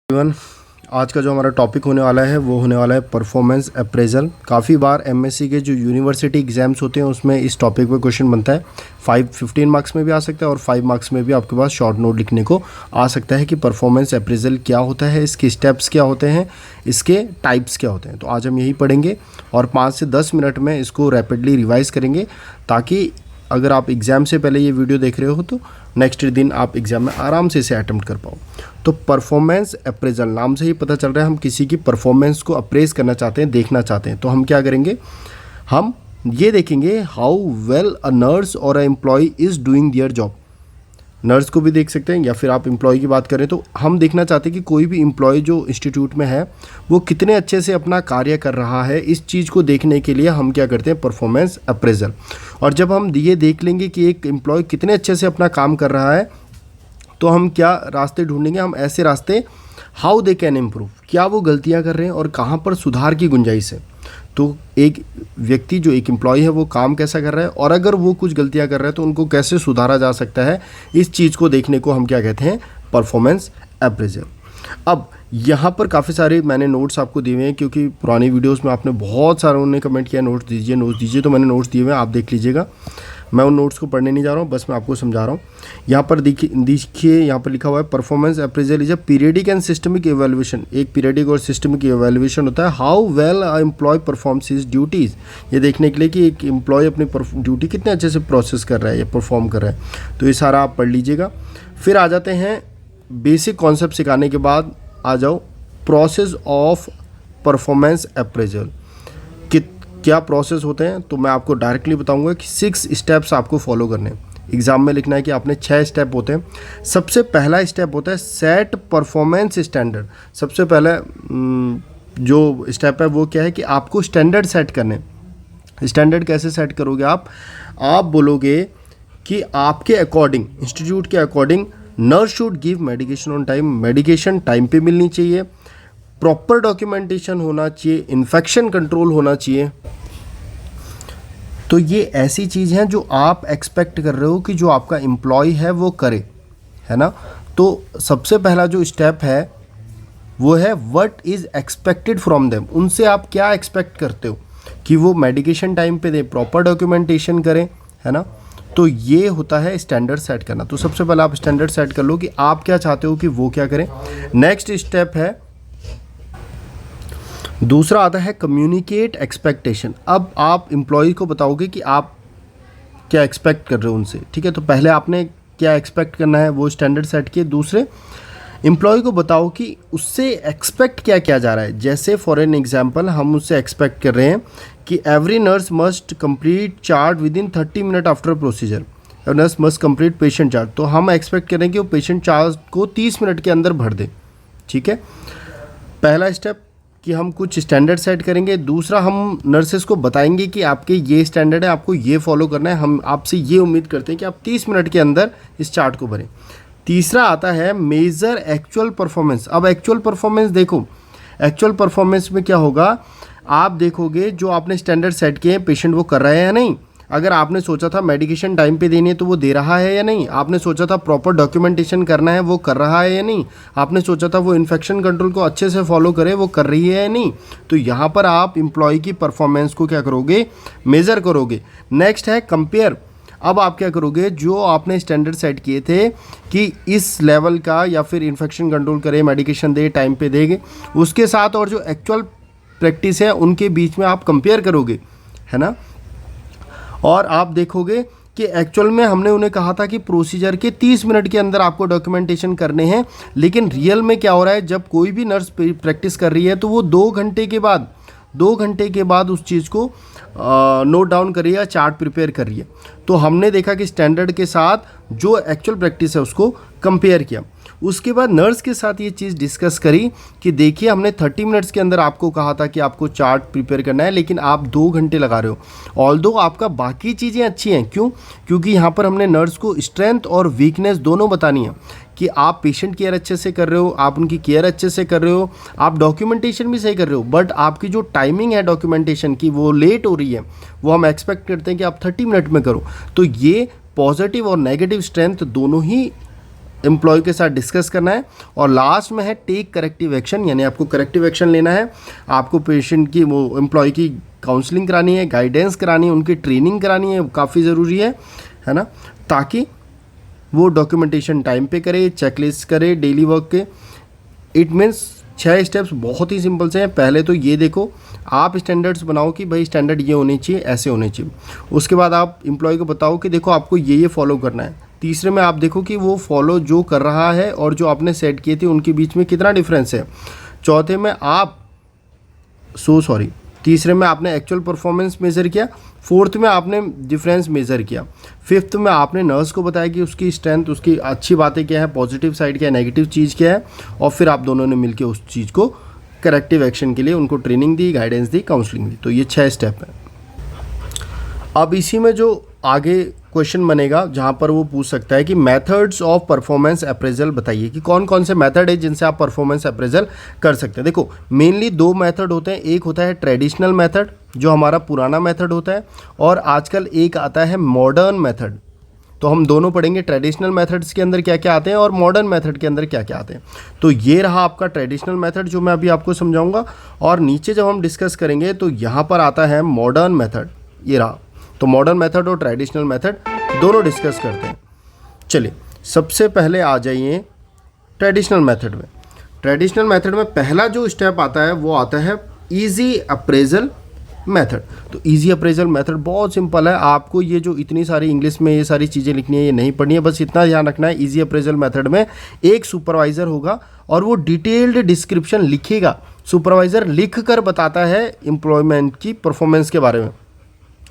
Even आज का जो हमारा टॉपिक होने वाला है वो होने वाला है परफॉर्मेंस अप्रेजल। काफ़ी बार एमएससी के जो यूनिवर्सिटी एग्जाम्स होते हैं उसमें इस टॉपिक पे क्वेश्चन बनता है। 15 मार्क्स में भी आ सकता है और 5 मार्क्स में भी आपके पास शॉर्ट नोट लिखने को आ सकता है कि परफॉर्मेंस अप्रेजल क्या होता है, इसके स्टेप्स क्या होते हैं, इसके टाइप्स क्या होते हैं। तो आज हम यही पढ़ेंगे और 5 से 10 मिनट में इसको रैपिडली रिवाइज़ करेंगे ताकि अगर आप एग्ज़ाम से पहले ये वीडियो देख रहे हो तो नेक्स्ट दिन आप एग्ज़ाम में आराम से इसे अटेम्प्ट कर पाओ। तो परफॉर्मेंस अप्रेजल नाम से ही पता चल रहा है हम किसी की परफॉर्मेंस को अप्रेज करना चाहते हैं, देखना चाहते हैं। तो हम क्या करेंगे, हम ये देखेंगे हाउ वेल अ नर्स और a employee is doing their job. Nurse को भी देख सकते हैं या फिर आप एम्प्लॉय की बात करें तो हम देखना चाहते हैं कि कोई भी एम्प्लॉय जो इंस्टीट्यूट में है वो कितने अच्छे से अपना कार्य कर रहा है। इस चीज़ को देखने के लिए हम क्या करते हैं, परफॉर्मेंस अप्रेजल। और जब हम ये देख लेंगे कि एक एम्प्लॉय कितने अच्छे से अपना काम कर रहा है तो हम क्या रास्ते ढूंढेंगे, हम ऐसे रास्ते हाउ दे कैन इम्प्रूव, क्या वो गलतियाँ कर रहे हैं और कहाँ पर सुधार की गुंजाइश है। तो एक व्यक्ति जो एक एम्प्लॉय है वो काम कैसा कर रहा है और अगर वो कुछ गलतियां कर रहा है तो उनको कैसे सुधारा जा सकता है, इस चीज़ को देखने को हम क्या कहते हैं, परफॉर्मेंस अप्रेजल। अब यहाँ पर काफ़ी सारे मैंने नोट्स आपको दिए हुए हैं क्योंकि पुरानी वीडियोस में आपने बहुत सारों ने कमेंट किया नोट्स दीजिए, तो मैंने नोट्स दिए हुए हैं, आप देख लीजिएगा। मैं उन नोट्स को पढ़ने नहीं जा रहा हूँ, बस मैं आपको समझा रहा हूँ। यहाँ पर देखिए यहाँ पर लिखा हुआ है performance appraisal is a periodic and systemic evaluation. एक पीरियडिक और सिस्टमिक इवैल्यूएशन होता है how well a employee performs his duties, ये देखने के लिए कि एक एम्प्लॉय अपनी ड्यूटी कितने अच्छे से प्रोसेस कर रहा है या परफॉर्म कर रहा है। तो ये सारा आप पढ़ लीजिएगा। फिर आ जाते हैं बेसिक कॉन्सेप्ट सिखाने के बाद आ जाओ प्रोसेस ऑफ परफॉर्मेंस अप्रेजल। क्या प्रोसेस होते हैं तो मैं आपको डायरेक्टली बताऊंगा कि 6 स्टेप्स आपको फॉलो करने हैं। एग्ज़ाम में लिखना है कि आपने 6 स्टेप होते हैं। सबसे पहला स्टेप होता है सेट परफॉर्मेंस स्टैंडर्ड। सबसे पहला जो स्टेप है वो क्या है कि आपको स्टैंडर्ड सेट करने। स्टैंडर्ड कैसे सेट करोगे आप बोलोगे कि आपके अकॉर्डिंग, इंस्टीट्यूट के according nurse should give medication on time, medication time पे मिलनी चाहिए, प्रॉपर डॉक्यूमेंटेशन होना चाहिए, इन्फेक्शन कंट्रोल होना चाहिए। तो ये ऐसी चीज़ हैं जो आप एक्सपेक्ट कर रहे हो कि जो आपका एम्प्लॉय है वो करे, है ना। तो सबसे पहला जो स्टेप है वो है what is expected from them. उनसे आप क्या एक्सपेक्ट करते हो कि वो मेडिकेशन टाइम पे दे, प्रॉपर डॉक्यूमेंटेशन करें, है ना। तो ये होता है स्टैंडर्ड सेट करना। तो सबसे पहले आप स्टैंडर्ड सेट कर लो कि आप क्या चाहते हो कि वो क्या करें। नेक्स्ट स्टेप है, दूसरा आता है कम्युनिकेट एक्सपेक्टेशन। अब आप एम्प्लॉय को बताओगे कि आप क्या एक्सपेक्ट कर रहे हो उनसे, ठीक है। तो पहले आपने क्या एक्सपेक्ट करना है वो स्टैंडर्ड सेट किए। दूसरे एम्प्लॉय को बताओ कि उससे एक्सपेक्ट क्या किया जा रहा है। जैसे फॉर एन एग्जांपल हम उससे एक्सपेक्ट कर रहे हैं कि every nurse must complete chart with in 30 minute after procedure, nurse must complete patient chart. तो हम एक्सपेक्ट करें कि वो पेशेंट चार्ट को 30 मिनट के अंदर भर दे, ठीक है। पहला स्टेप कि हम कुछ स्टैंडर्ड सेट करेंगे। दूसरा हम नर्सेस को बताएंगे कि आपके ये स्टैंडर्ड है, आपको ये फॉलो करना है, हम आपसे ये उम्मीद करते हैं कि आप 30 मिनट के अंदर इस चार्ट को भरें। तीसरा आता है मेजर एक्चुअल परफॉर्मेंस। अब एक्चुअल परफॉर्मेंस देखो, एक्चुअल परफॉर्मेंस में क्या होगा, आप देखोगे जो आपने स्टैंडर्ड सेट किए हैं पेशेंट वो कर रहा है या नहीं। अगर आपने सोचा था मेडिकेशन टाइम पे देनी है तो वो दे रहा है या नहीं। आपने सोचा था प्रॉपर डॉक्यूमेंटेशन करना है वो कर रहा है या नहीं। आपने सोचा था वो इन्फेक्शन कंट्रोल को अच्छे से फॉलो करे, वो कर रही है या नहीं। तो यहाँ पर आप एम्प्लॉय की परफॉर्मेंस को क्या करोगे, मेज़र करोगे। नेक्स्ट है कंपेयर। अब आप क्या करोगे, जो आपने स्टैंडर्ड सेट किए थे कि इस लेवल का या फिर इन्फेक्शन कंट्रोल करे, मेडिकेशन दे, टाइम पे देंगे, उसके साथ और जो एक्चुअल प्रैक्टिस है उनके बीच में आप कंपेयर करोगे, है ना। और आप देखोगे कि एक्चुअल में हमने उन्हें कहा था कि प्रोसीजर के 30 मिनट के अंदर आपको डॉक्यूमेंटेशन करने हैं, लेकिन रियल में क्या हो रहा है, जब कोई भी नर्स प्रैक्टिस कर रही है तो वो 2 घंटे के बाद उस चीज़ को नोट डाउन कर रही है या चार्ट प्रिपेयर कर रही है। तो हमने देखा कि स्टैंडर्ड के साथ जो एक्चुअल प्रैक्टिस है उसको कंपेयर किया। उसके बाद नर्स के साथ ये चीज़ डिस्कस करी कि देखिए हमने 30 मिनट्स के अंदर आपको कहा था कि आपको चार्ट प्रिपेयर करना है, लेकिन आप 2 घंटे लगा रहे हो। ऑल्दो आपका बाकी चीज़ें अच्छी हैं, क्यों, क्योंकि यहाँ पर हमने नर्स को स्ट्रेंथ और वीकनेस दोनों बतानी है कि आप पेशेंट केयर अच्छे से कर रहे हो, आप उनकी केयर अच्छे से कर रहे हो, आप डॉक्यूमेंटेशन भी सही कर रहे हो, बट आपकी जो टाइमिंग है डॉक्यूमेंटेशन की वो लेट हो रही है, वो हम एक्सपेक्ट करते हैं कि आप 30 मिनट में करो। तो ये पॉजिटिव और नेगेटिव स्ट्रेंथ दोनों ही एम्प्लॉय के साथ डिस्कस करना है, और लास्ट में है टेक करेक्टिव एक्शन, यानी आपको करेक्टिव एक्शन लेना है। आपको पेशेंट की वो एम्प्लॉय की काउंसलिंग करानी है, गाइडेंस करानी है, उनकी ट्रेनिंग करानी है, काफ़ी ज़रूरी है ना, ताकि वो डॉक्यूमेंटेशन टाइम पे करे, चेकलिस्ट करे डेली वर्क के। इट मीन्स 6 स्टेप्स बहुत ही सिंपल से हैं। पहले तो ये देखो, आप स्टैंडर्ड्स बनाओ कि भाई स्टैंडर्ड ये होने चाहिए, ऐसे होने चाहिए। उसके बाद आप एम्प्लॉय को बताओ कि देखो आपको ये फॉलो करना है। तीसरे में आप देखो कि वो फॉलो जो कर रहा है और जो आपने सेट किए थे उनके बीच में कितना डिफरेंस है। चौथे में आप तीसरे में आपने एक्चुअल परफॉर्मेंस मेज़र किया। फोर्थ में आपने डिफरेंस मेज़र किया। फिफ्थ में आपने नर्स को बताया कि उसकी स्ट्रेंथ, उसकी अच्छी बातें क्या है, पॉजिटिव साइड क्या है, नेगेटिव चीज़ क्या है, और फिर आप दोनों ने मिलकर उस चीज़ को करेक्टिव एक्शन के लिए उनको ट्रेनिंग दी, गाइडेंस दी, काउंसलिंग दी। तो ये 6 स्टेप है। अब इसी में जो आगे क्वेश्चन बनेगा जहाँ पर वो पूछ सकता है कि मेथड्स ऑफ परफॉर्मेंस अप्रेजल बताइए, कि कौन कौन से मेथड है जिनसे आप परफॉर्मेंस अप्रेजल कर सकते हैं। देखो मेनली 2 मेथड होते हैं। एक होता है ट्रेडिशनल मेथड, जो हमारा पुराना मेथड होता है, और आजकल एक आता है मॉडर्न मेथड। तो हम दोनों पढ़ेंगे, ट्रेडिशनल मेथड्स के अंदर क्या क्या आते हैं और मॉडर्न मेथड के अंदर क्या क्या आते हैं। तो ये रहा आपका ट्रेडिशनल मेथड जो मैं अभी आपको समझाऊंगा, और नीचे जब हम डिस्कस करेंगे तो यहाँ पर आता है मॉडर्न मेथड, ये रहा। तो मॉडर्न मेथड और ट्रेडिशनल मेथड दोनों डिस्कस करते हैं। चलिए सबसे पहले आ जाइए ट्रेडिशनल मेथड में। ट्रेडिशनल मेथड में पहला जो स्टेप आता है वो आता है इजी अप्रेजल मेथड। तो इजी अप्रेजल मेथड बहुत सिंपल है। आपको ये जो इतनी सारी इंग्लिश में ये सारी चीज़ें लिखनी है ये नहीं पढ़नी है, बस इतना ध्यान रखना है। इजी अप्रेजल मेथड में एक सुपरवाइज़र होगा और वो डिटेल्ड डिस्क्रिप्शन लिखेगा। सुपरवाइज़र लिख कर बताता है एम्प्लॉयमेंट की परफॉर्मेंस के बारे में।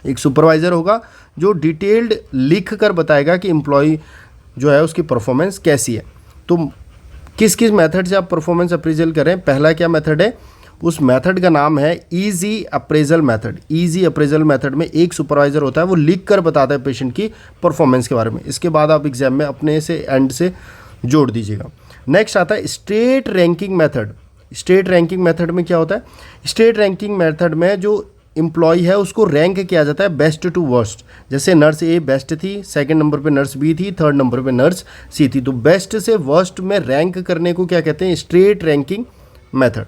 एक सुपरवाइज़र होगा जो डिटेल्ड लिख कर बताएगा कि एम्प्लॉय जो है उसकी परफॉर्मेंस कैसी है। तो किस किस मेथड से आप परफॉर्मेंस अप्रेजल करें, पहला क्या मेथड है, उस मेथड का नाम है easy appraisal method. Easy appraisal method में एक सुपरवाइज़र होता है, वो लिख कर बताता है पेशेंट की परफॉर्मेंस के बारे में। इसके बाद आप एग्जाम में अपने से एंड से जोड़ दीजिएगा। नेक्स्ट आता है state ranking method. State ranking method में क्या होता है, स्टेट रैंकिंग मेथड में जो एम्प्लॉय है उसको रैंक किया जाता है बेस्ट टू वर्स्ट। जैसे नर्स ए बेस्ट थी, सेकंड नंबर पे नर्स बी थी, थर्ड नंबर पे नर्स सी थी। तो बेस्ट से वर्स्ट में रैंक करने को क्या कहते हैं, स्टेट रैंकिंग मेथड।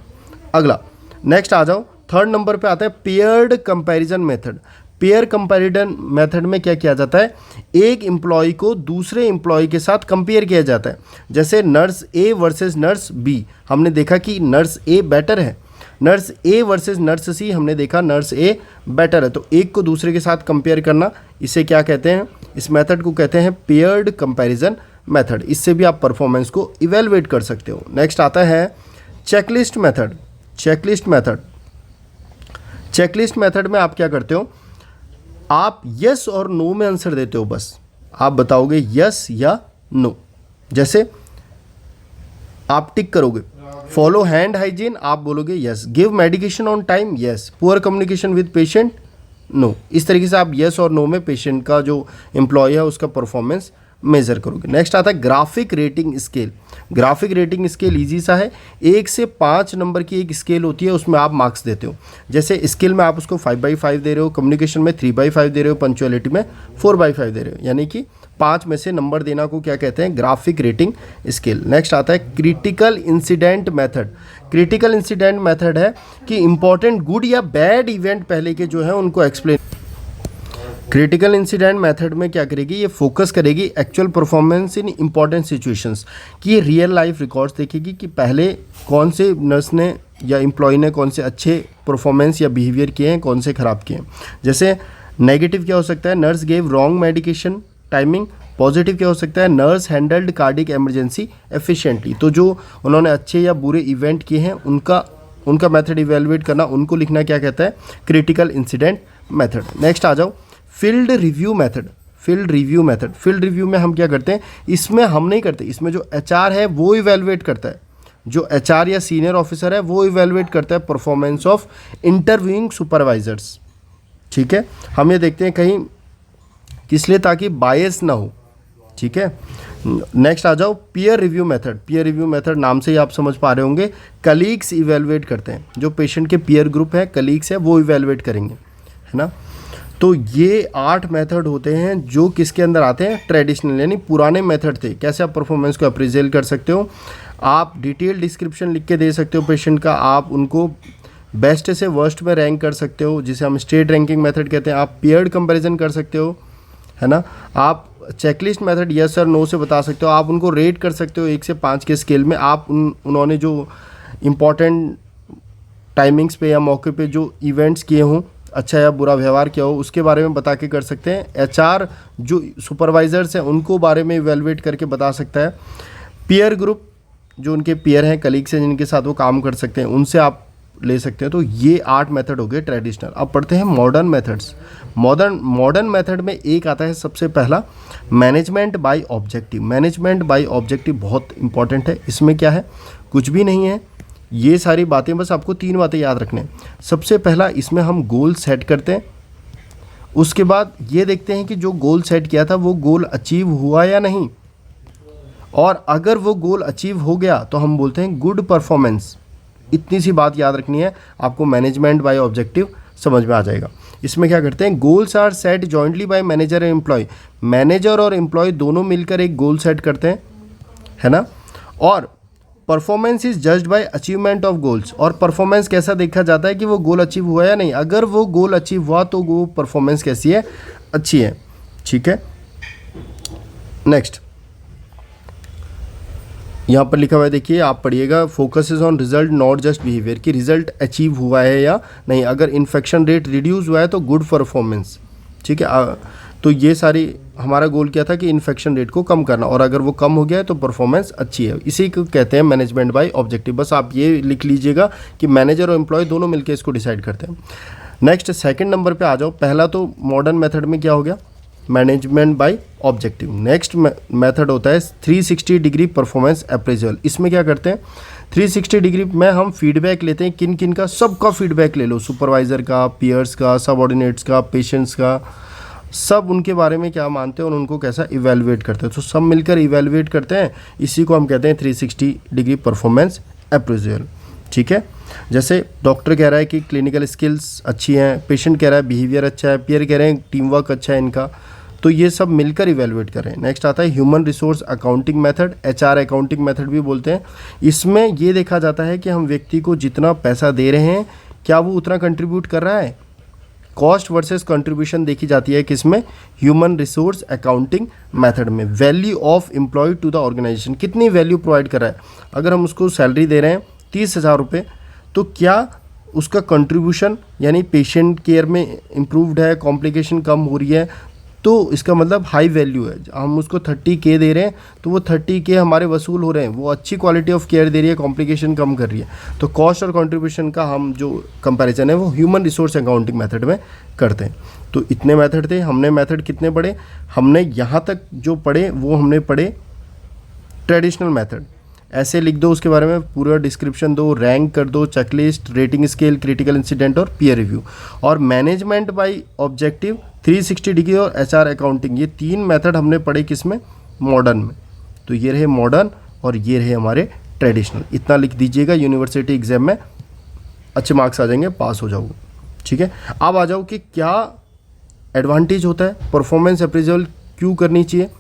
अगला नेक्स्ट आ जाओ, थर्ड नंबर पे आता है paired comparison method. Pair comparison method में क्या किया जाता है, एक एम्प्लॉय को दूसरे एम्प्लॉय के साथ कंपेयर किया जाता है। जैसे nurse A versus nurse B, हमने देखा कि नर्स ए बेटर है। Nurse A versus nurse C, हमने देखा नर्स ए बेटर है। तो एक को दूसरे के साथ कंपेयर करना, इसे क्या कहते हैं, इस मेथड को कहते हैं पेयर्ड कंपैरिजन मेथड। इससे भी आप परफॉर्मेंस को इवेलुएट कर सकते हो। नेक्स्ट आता है checklist method. Checklist method, checklist method में आप क्या करते हो, आप यस और नो में आंसर देते हो। बस आप बताओगे यस या नो। जैसे आप टिक करोगे, फॉलो हैंड हाइजीन, आप बोलोगे yes. Give medication on time, yes. Poor communication with patient, no. इस तरीके से आप यस और नो में पेशेंट का जो एम्प्लॉय है उसका परफॉर्मेंस मेज़र करोगे। नेक्स्ट आता है graphic rating scale. Graphic rating scale easy सा है, 1 से 5 नंबर की एक स्केल होती है, उसमें आप मार्क्स देते हो। जैसे स्केल में आप उसको 5/5 दे रहे हो, कम्युनिकेशन में 3/5 दे रहे हो, पंक्चुअलिटी में 4/5 दे रहे हो, यानी कि 5 में से नंबर देना को क्या कहते हैं, ग्राफिक रेटिंग स्केल। नेक्स्ट आता है critical incident method. Critical incident method है कि इंपॉर्टेंट गुड या बैड इवेंट पहले के जो है उनको एक्सप्लेन। क्रिटिकल इंसिडेंट मेथड में क्या करेगी, ये फोकस करेगी actual performance in important situations, कि ये रियल लाइफ रिकॉर्ड्स देखेगी कि पहले कौन से नर्स ने या एम्प्लॉय ने कौन से अच्छे परफॉर्मेंस या बिहेवियर किए हैं, कौन से ख़राब किए हैं। जैसे नेगेटिव क्या हो सकता है, nurse gave wrong medication timing. Positive क्या हो सकता है, nurse handled cardiac emergency efficiently. तो जो उन्होंने अच्छे या बुरे इवेंट किए हैं उनका मेथड इवेलुएट करना, उनको लिखना क्या कहता है, क्रिटिकल इंसिडेंट मेथड। नेक्स्ट आ जाओ field review method. Field review method, field review में हम क्या करते हैं, इसमें हम नहीं करते, इसमें जो एचआर है वो इवेलुएट करता है। जो एचआर या सीनियर ऑफिसर है वो इवेलुएट करता है परफॉर्मेंस ऑफ इंटरव्यूइंग सुपरवाइजर्स। ठीक है, हम ये देखते हैं कहीं किस लिए, ताकि बायस ना हो। ठीक है, नेक्स्ट आ जाओ peer review method. Peer review method नाम से ही आप समझ पा रहे होंगे, कलीग्स इवेलुएट करते हैं। जो पेशेंट के पीयर ग्रुप है, कलीग्स है, वो इवेलुएट करेंगे, है ना। तो ये 8 मेथड होते हैं जो किसके अंदर आते हैं, ट्रेडिशनल, यानी पुराने मेथड थे। कैसे आप परफॉर्मेंस को अप्रेजल कर सकते हो, आप डिटेल डिस्क्रिप्शन लिख के दे सकते हो पेशेंट का, आप उनको बेस्ट से वर्स्ट में रैंक कर सकते हो, जिसे हम स्टेट रैंकिंग मेथड कहते हैं। आप पेयर्ड कंपैरिजन कर सकते हो, है ना। आप checklist method yes sir no से बता सकते हो, आप उनको रेट कर सकते हो 1 से 5 के स्केल में। आप उन्होंने जो इम्पॉर्टेंट टाइमिंग्स पे या मौके पे जो इवेंट्स किए हों, अच्छा या बुरा व्यवहार किया हो, उसके बारे में बता के कर सकते हैं। एचआर जो सुपरवाइजर्स हैं उनको बारे में इवेलुएट करके बता सकता है। पीयर ग्रुप जो उनके पीयर हैं, कलीग्स हैं जिनके साथ वो काम कर सकते हैं, उनसे आप ले सकते हैं। तो ये 8 मेथड हो गए ट्रेडिशनल। अब पढ़ते हैं मॉडर्न मेथड्स। मॉडर्न मेथड में एक आता है सबसे पहला management by objective. Management by objective बहुत इंपॉर्टेंट है। इसमें क्या है, कुछ भी नहीं है, ये सारी बातें बस आपको 3 बातें याद रखने हैं। सबसे पहला, इसमें हम गोल सेट करते हैं। उसके बाद ये देखते हैं कि जो गोल सेट किया था वो गोल अचीव हुआ या नहीं, और अगर वो गोल अचीव हो गया तो हम बोलते हैं गुड परफॉर्मेंस। इतनी सी बात याद रखनी है आपको, मैनेजमेंट बाय ऑब्जेक्टिव समझ में आ जाएगा। इसमें क्या करते हैं, goals are set jointly by manager and employee. Manager और एम्प्लॉय दोनों मिलकर एक गोल सेट करते हैं, है ना। और performance is judged bye achievement of goals. और परफॉर्मेंस कैसा देखा जाता है कि वो गोल अचीव हुआ या नहीं। अगर वो गोल अचीव हुआ तो वो परफॉर्मेंस कैसी है, अच्छी है, ठीक है। नेक्स्ट यहाँ पर लिखा हुआ है, देखिए आप पढ़िएगा, focus is on result not just behaviour, कि रिजल्ट अचीव हुआ है या नहीं। अगर इन्फेक्शन रेट रिड्यूस हुआ है तो गुड परफॉर्मेंस, ठीक है। तो ये सारी हमारा गोल क्या था कि इन्फेक्शन रेट को कम करना, और अगर वो कम हो गया है तो परफॉर्मेंस अच्छी है। इसी को कहते हैं मैनेजमेंट बाय ऑब्जेक्टिव। बस आप ये लिख लीजिएगा कि मैनेजर और एम्प्लॉय दोनों मिलकर इसको डिसाइड करते हैं। नेक्स्ट सेकंड नंबर पे आ जाओ। पहला तो मॉडर्न मेथड में क्या हो गया, management by objective. Next method होता है 360 डिग्री परफॉर्मेंस अप्रेजल। इसमें क्या करते हैं, 360 डिग्री में हम फीडबैक लेते हैं। किन किन का, सबका फीडबैक ले लो, सुपरवाइज़र का, पीयर्स का, सबऑर्डिनेट्स का, पेशेंट्स का, सब उनके बारे में क्या मानते हैं और उनको कैसा इवेलुएट करते हैं। तो सब मिलकर इवेलुएट करते हैं, इसी को हम कहते हैं 360 डिग्री परफॉर्मेंस अप्रेजल, ठीक है। जैसे डॉक्टर कह रहा है कि क्लिनिकल स्किल्स अच्छी हैं, पेशेंट कह रहा है बिहेवियर अच्छा है, पीयर कह रहे हैं टीम वर्क अच्छा है इनका, तो ये सब मिलकर इवेलुएट कर रहे हैं। नेक्स्ट आता है human resource accounting method, HR accounting method भी बोलते हैं। इसमें ये देखा जाता है कि हम व्यक्ति को जितना पैसा दे रहे हैं क्या वो उतना कंट्रीब्यूट कर रहा है। कॉस्ट वर्सेस कंट्रीब्यूशन देखी जाती है किसमें, ह्यूमन रिसोर्स अकाउंटिंग मेथड में। Value of employee to the organisation, कितनी वैल्यू प्रोवाइड कर रहा है। अगर हम उसको सैलरी दे रहे हैं 30,000 रुपये, तो क्या उसका कंट्रीब्यूशन यानी पेशेंट केयर में इम्प्रूव्ड है, कॉम्प्लिकेशन कम हो रही है, तो इसका मतलब हाई वैल्यू है। हम उसको 30K दे रहे हैं तो वो 30K हमारे वसूल हो रहे हैं, वो अच्छी क्वालिटी ऑफ केयर दे रही है, कॉम्प्लिकेशन कम कर रही है। तो कॉस्ट और कंट्रीब्यूशन का हम जो कंपैरिजन है वो ह्यूमन रिसोर्स अकाउंटिंग मेथड में करते हैं। तो इतने मेथड थे। हमने मेथड कितने पढ़े, हमने यहाँ तक जो पढ़े वो हमने पढ़े ट्रेडिशनल मेथड। ऐसे लिख दो, उसके बारे में पूरा डिस्क्रिप्शन दो, रैंक कर दो, checklist, rating scale, critical incident और पीयर रिव्यू। और मैनेजमेंट बाय ऑब्जेक्टिव, 360 डिग्री और एचआर अकाउंटिंग, ये 3 मेथड हमने पढ़े किसमें, मॉडर्न में। तो ये रहे मॉडर्न और ये रहे हमारे ट्रेडिशनल। इतना लिख दीजिएगा, यूनिवर्सिटी एग्जाम में अच्छे मार्क्स आ जाएंगे, पास हो जाओगे, ठीक है। अब आ जाओ कि क्या एडवांटेज होता है, परफॉर्मेंस अप्रेजल क्यों करनी चाहिए।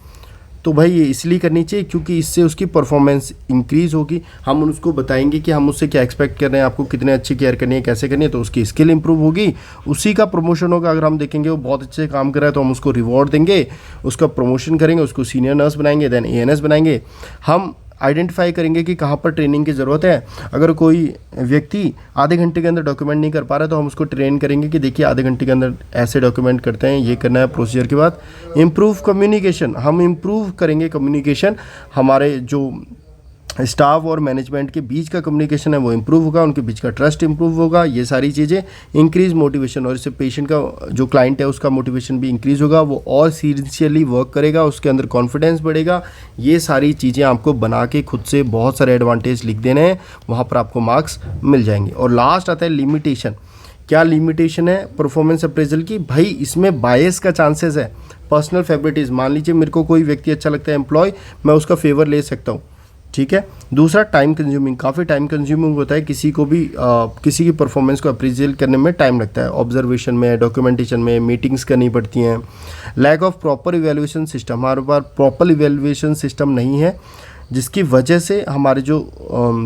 तो भाई ये इसलिए करनी चाहिए क्योंकि इससे उसकी परफॉर्मेंस इंक्रीज़ होगी। हम उसको बताएंगे कि हम उससे क्या एक्सपेक्ट कर रहे हैं, आपको कितने अच्छी केयर करनी है, कैसे करनी है, तो उसकी स्किल इंप्रूव होगी, उसी का प्रमोशन होगा। अगर हम देखेंगे वो बहुत अच्छे काम कर रहा है तो हम उसको रिवॉर्ड देंगे, उसका प्रमोशन करेंगे, उसको सीनियर नर्स बनाएंगे, देन एएनएस बनाएंगे। हम आइडेंटिफाई करेंगे कि कहाँ पर ट्रेनिंग की ज़रूरत है। अगर कोई व्यक्ति आधे घंटे के अंदर डॉक्यूमेंट नहीं कर पा रहा है तो हम उसको ट्रेन करेंगे कि देखिए आधे घंटे के अंदर ऐसे डॉक्यूमेंट करते हैं, ये करना है प्रोसीजर के बाद। इम्प्रूव कम्युनिकेशन, हम इम्प्रूव करेंगे कम्युनिकेशन, हमारे जो स्टाफ और मैनेजमेंट के बीच का कम्युनिकेशन है वो इम्प्रूव होगा, उनके बीच का ट्रस्ट इम्प्रूव होगा, ये सारी चीज़ें। इंक्रीज मोटिवेशन, और इससे पेशेंट का जो क्लाइंट है उसका मोटिवेशन भी इंक्रीज़ होगा, वो और सीरियसली वर्क करेगा, उसके अंदर कॉन्फिडेंस बढ़ेगा। ये सारी चीज़ें आपको बना के खुद से बहुत सारे एडवांटेज लिख देने हैं, वहाँ पर आपको मार्क्स मिल जाएंगे। और लास्ट आता है लिमिटेशन। क्या लिमिटेशन है परफॉर्मेंस अप्रेजल की, भाई इसमें बायस का चांसेस है, पर्सनल फेवरेटिज़। मान लीजिए मेरे को कोई व्यक्ति अच्छा लगता है एम्प्लॉय, मैं उसका फेवर ले सकता हूँ, ठीक है। दूसरा टाइम कंज्यूमिंग, काफ़ी टाइम कंज्यूमिंग होता है, किसी को भी किसी की परफॉर्मेंस को अप्रिशिएट करने में टाइम लगता है, ऑब्जर्वेशन में, डॉक्यूमेंटेशन में, मीटिंग्स करनी पड़ती हैं। Lack of proper evaluation system, हमारे पास प्रॉपर इवैल्यूएशन सिस्टम नहीं है, जिसकी वजह से हमारे जो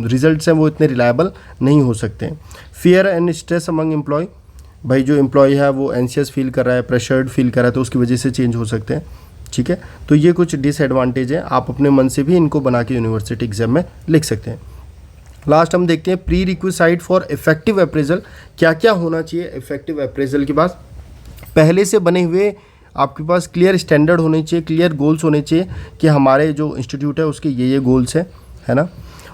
रिजल्ट्स हैं वो इतने रिलायबल नहीं हो सकते। Fear and stress among employee, भाई जो एम्प्लॉय है वो एंशियस फील कर रहा है, प्रेशर्ड फील कर रहा है, तो उसकी वजह से चेंज हो सकते हैं, ठीक है। तो ये कुछ डिसएडवांटेज है, आप अपने मन से भी इनको बना के यूनिवर्सिटी एग्जाम में लिख सकते हैं। लास्ट हम देखते हैं pre requisite for effective appraisal, क्या क्या होना चाहिए इफेक्टिव अप्रेजल के पास। पहले से बने हुए आपके पास क्लियर स्टैंडर्ड होने चाहिए, क्लियर गोल्स होने चाहिए कि हमारे जो इंस्टीट्यूट है उसके ये गोल्स हैं, है ना।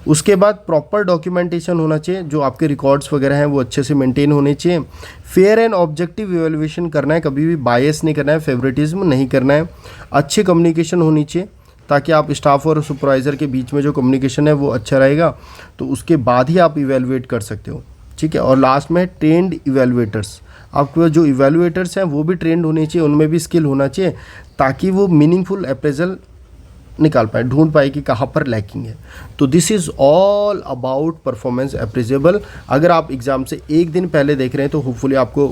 उसके बाद प्रॉपर डॉक्यूमेंटेशन होना चाहिए, जो आपके रिकॉर्ड्स वगैरह हैं वो अच्छे से मेंटेन होने चाहिए। फेयर एंड ऑब्जेक्टिव इवैल्यूएशन करना है, कभी भी बायस नहीं करना है, फेवरेटिज्म नहीं करना है। अच्छी कम्युनिकेशन होनी चाहिए, ताकि आप स्टाफ और सुपरवाइज़र के बीच में जो कम्युनिकेशन है वो अच्छा रहेगा, तो उसके बाद ही आप इवैल्यूएट कर सकते हो, ठीक है। और लास्ट में ट्रेंड इवैल्यूएटर्स, आपके जो इवैल्यूएटर्स हैं वो भी ट्रेंड होने चाहिए, उनमें भी स्किल होना चाहिए, ताकि वो मीनिंगफुल अप्रेजल निकाल पाए, ढूंढ पाए कि कहाँ पर लैकिंग है। तो this is all about performance appraisable. अगर आप एग्ज़ाम से एक दिन पहले देख रहे हैं तो होपफुली आपको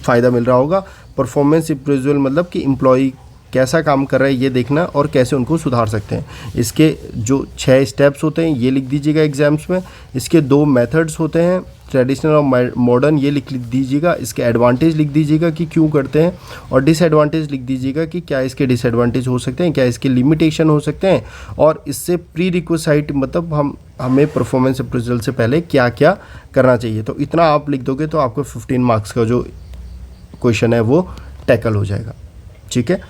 फ़ायदा मिल रहा होगा। परफॉर्मेंस अप्रेजल मतलब कि एम्प्लॉय कैसा काम कर रहा है ये देखना और कैसे उनको सुधार सकते हैं। इसके जो 6 स्टेप्स होते हैं ये लिख दीजिएगा एग्जाम्स में। इसके 2 मेथड्स होते हैं, ट्रेडिशनल और मॉडर्न, ये लिख दीजिएगा। इसके एडवांटेज लिख दीजिएगा कि क्यों करते हैं, और डिसएडवांटेज लिख दीजिएगा कि क्या इसके डिसएडवांटेज हो सकते हैं, क्या इसके लिमिटेशन हो सकते हैं, और इससे प्री रिक्विसाइट मतलब हमें परफॉर्मेंस अप्रेजल से पहले क्या क्या करना चाहिए। तो इतना आप लिख दोगे तो आपको 15 मार्क्स का जो क्वेश्चन है वो टैकल हो जाएगा, ठीक है।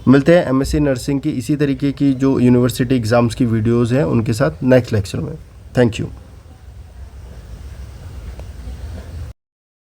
मिलते हैं एमएससी नर्सिंग की इसी तरीके की जो यूनिवर्सिटी एग्ज़ाम्स की वीडियोज़ हैं उनके साथ नेक्स्ट लेक्चर में। Thank you.